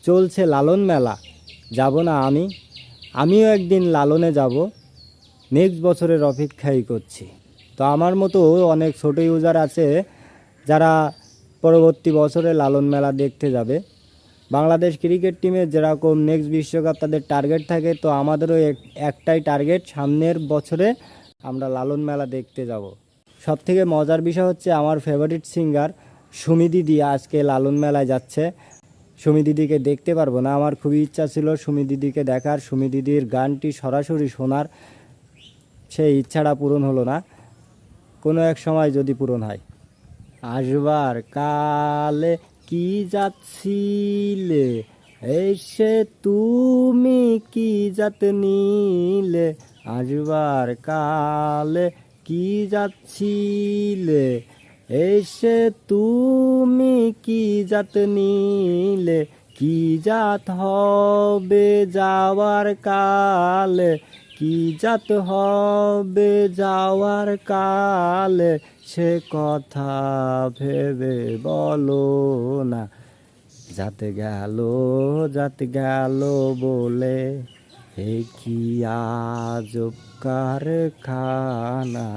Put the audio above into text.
চলছে লালন মেলা, যাব না আমিও একদিন লালনে যাব, নেক্সট বছরের অপেক্ষাই করছি। তো আমার মতো অনেক ছোটো ইউজার আছে যারা পরবর্তী বছরে লালন মেলা দেখতে যাবে। বাংলাদেশ ক্রিকেট টিমের যেরকম নেক্সট বিশ্বকাপ তাদের টার্গেট থাকে, তো আমাদেরও একটাই টার্গেট, সামনের বছরে আমরা লালন মেলা দেখতে যাব। সবথেকে মজার বিষয় হচ্ছে আমার ফেভারিট সিঙ্গার সুমি দিদি আজকে লালন মেলায় যাচ্ছে। সুমি দিদিকে দেখতে পারবো না, আমার খুবই ইচ্ছা ছিল সুমি দিদিকে দেখার, সুমি দিদির গানটি সরাসরি শোনার, সেই ইচ্ছাটা পূরণ হলো না, কোনো এক সময় যদি পূরণ হয়। আসবার কালে কি যাচ্ছিলে, এসে তুমি কি জাত নিলে, আসবার কালে কি যাচ্ছিলে, এসে তুমি কি জাত নিলে, কি জাত হবে যাওয়ার কালে, কি জাত হবে যাওয়ার কালে, সে কথা ভেবে বলো না, যাতে গেল বলে এ কি আজব কারখানা।